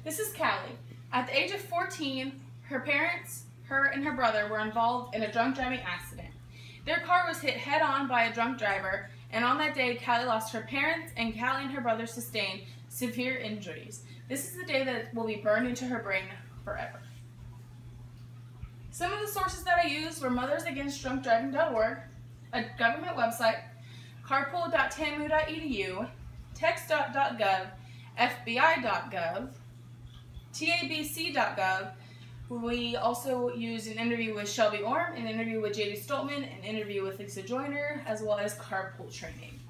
This is Callie. At the age of 14, her parents, her and her brother were involved in a drunk driving accident. Their car was hit head-on by a drunk driver, and on that day, Callie lost her parents, and Callie and her brother sustained severe injuries. This is the day that will be burned into her brain forever. Some of the sources that I used were mothersagainstdrunkdriving.org, a government website, carpool.tamu.edu, text.gov, fbi.gov, tabc.gov. We also used an interview with Shelby Orme, an interview with J.D. Stoltman, an interview with Lisa Joyner, as well as carpool training.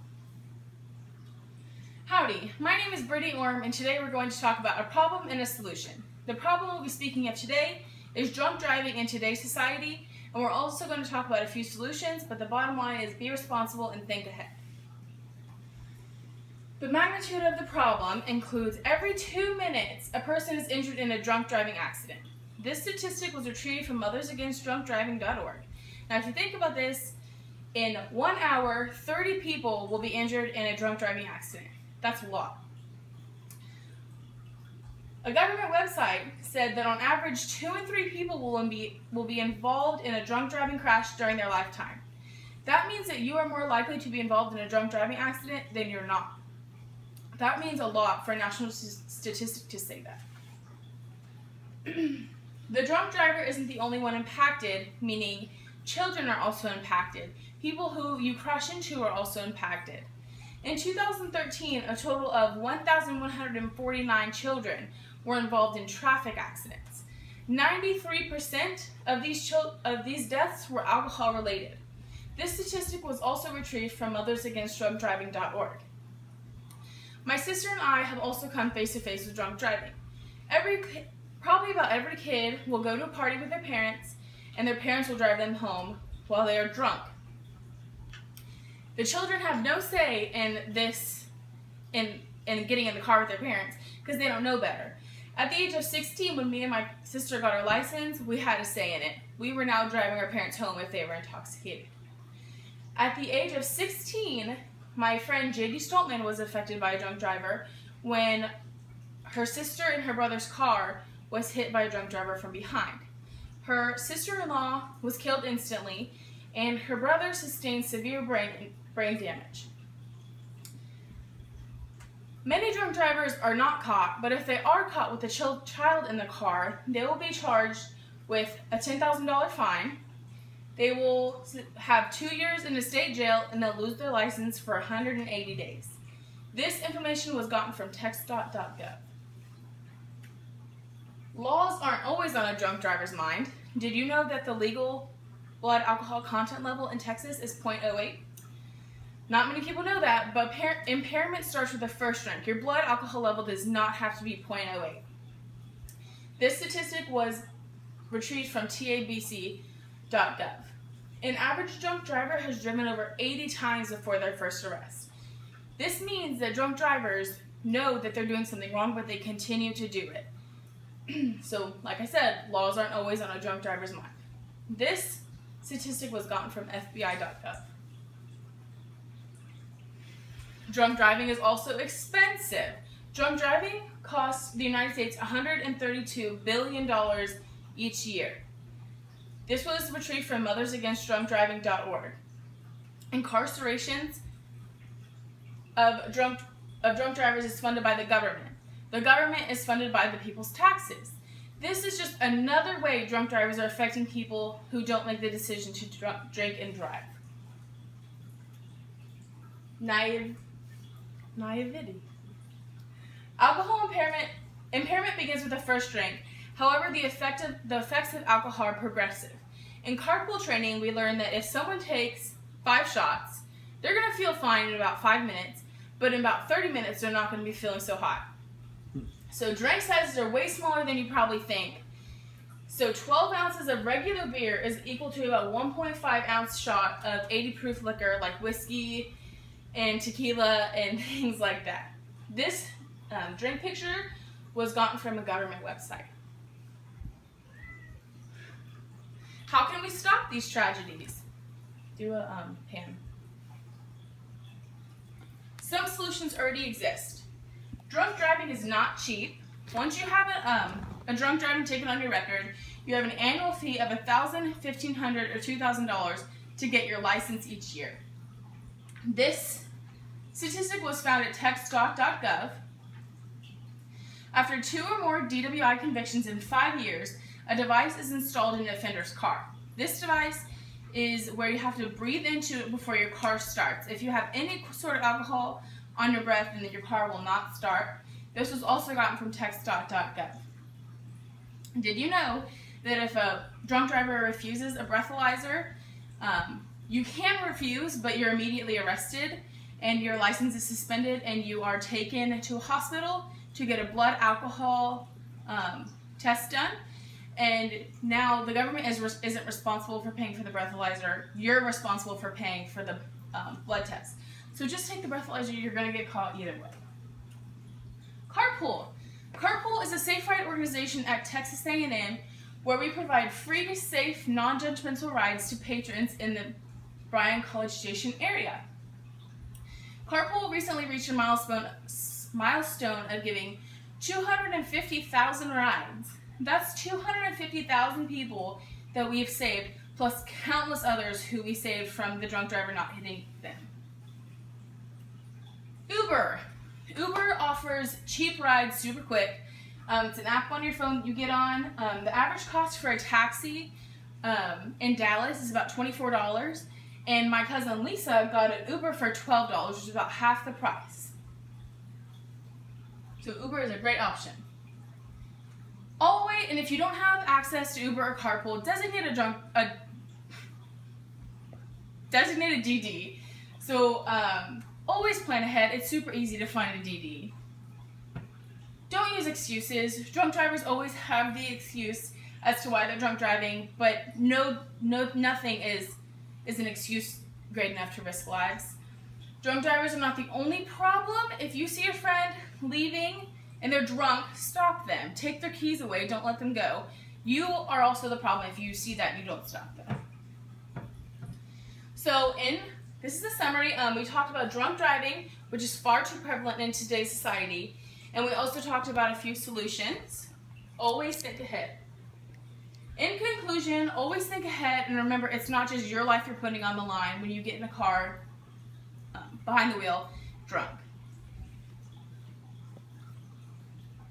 Howdy, my name is Brittany Orme, and today we're going to talk about a problem and a solution. The problem we'll be speaking of today is drunk driving in today's society, and we're also going to talk about a few solutions, but the bottom line is be responsible and think ahead. The magnitude of the problem includes every 2 minutes a person is injured in a drunk driving accident. This statistic was retrieved from mothersagainstdrunkdriving.org. Now if you think about this, in 1 hour, 30 people will be injured in a drunk driving accident. That's a lot. A government website said that on average 2 and 3 people will be involved in a drunk driving crash during their lifetime. That means that you are more likely to be involved in a drunk driving accident than you're not. That means a lot for a national statistic to say that. The drunk driver isn't the only one impacted, meaning children are also impacted. People who you crash into are also impacted. In 2013, a total of 1,149 children were involved in traffic accidents. 93% of these deaths were alcohol related. This statistic was also retrieved from mothersagainstdrunkdriving.org. My sister and I have also come face to face with drunk driving. Probably about every kid will go to a party with their parents, and their parents will drive them home while they are drunk. The children have no say in getting in the car with their parents because they don't know better. At the age of 16, when me and my sister got our license, we had a say in it. We were now driving our parents home if they were intoxicated. At the age of 16, my friend J.D. Stoltman was affected by a drunk driver when her sister and her brother's car was hit by a drunk driver from behind. Her sister-in-law was killed instantly, and her brother sustained severe brain damage. Many drunk drivers are not caught, but if they are caught with a child in the car, they will be charged with a $10,000 fine. They will have 2 years in a state jail, and they'll lose their license for 180 days. This information was gotten from text.gov. Laws aren't always on a drunk driver's mind. Did you know that the legal blood alcohol content level in Texas is 0.08? Not many people know that, but impairment starts with the first drink. Your blood alcohol level does not have to be 0.08. This statistic was retrieved from tabc.gov. An average drunk driver has driven over 80 times before their first arrest. This means that drunk drivers know that they're doing something wrong, but they continue to do it. So, like I said, laws aren't always on a drunk driver's mind. This statistic was gotten from fbi.gov. Drunk driving is also expensive. Drunk driving costs the United States $132 billion each year. This was retrieved from mothersagainstdrunkdriving.org. Incarcerations of drunk drivers is funded by the government. The government is funded by the people's taxes. This is just another way drunk drivers are affecting people who don't make the decision to drink and drive. Naivety. Alcohol impairment begins with the first drink. However, the effects of alcohol are progressive. In carpool training, we learned that if someone takes 5 shots, they're going to feel fine in about 5 minutes, but in about 30 minutes, they're not going to be feeling so hot. So drink sizes are way smaller than you probably think. So 12 ounces of regular beer is equal to about 1.5 ounce shot of 80 proof liquor like whiskey and tequila and things like that. This drink picture was gotten from a government website. How can we stop these tragedies? Do a pan. Some solutions already exist. Drunk driving is not cheap. Once you have a drunk driving ticket on your record, you have an annual fee of $1,000, $1,500, or $2,000 to get your license each year. This statistic was found at textdoc.gov. After 2 or more DWI convictions in 5 years, a device is installed in the offender's car. This device is where you have to breathe into it before your car starts. If you have any sort of alcohol on your breath, then your car will not start. This was also gotten from textdoc.gov. Did you know that if a drunk driver refuses a breathalyzer, you can refuse, but you're immediately arrested and your license is suspended and you are taken to a hospital to get a blood alcohol test done. And now the government isn't responsible for paying for the breathalyzer. You're responsible for paying for the blood test. So just take the breathalyzer. You're going to get caught either way. Carpool. Carpool is a safe ride organization at Texas A&M where we provide free, safe, non-judgmental rides to patrons in the Bryan College Station area. Carpool recently reached a milestone of giving 250,000 rides. That's 250,000 people that we've saved, plus countless others who we saved from the drunk driver not hitting them. Uber. Uber offers cheap rides super quick. It's an app on your phone you get on. The average cost for a taxi in Dallas is about $24. And my cousin Lisa got an Uber for $12, which is about half the price. So Uber is a great option. Always, and if you don't have access to Uber or Carpool, designate a designated DD. So always plan ahead. It's super easy to find a DD. Don't use excuses. Drunk drivers always have the excuse as to why they're drunk driving, but nothing is an excuse great enough to risk lives. Drunk drivers are not the only problem. If you see a friend leaving and they're drunk, stop them. Take their keys away. Don't let them go. You are also the problem if you see that and you don't stop them. So this is a summary. We talked about drunk driving, which is far too prevalent in today's society. And we also talked about a few solutions. Always think ahead. In conclusion, always think ahead, and remember, it's not just your life you're putting on the line when you get in a car behind the wheel drunk.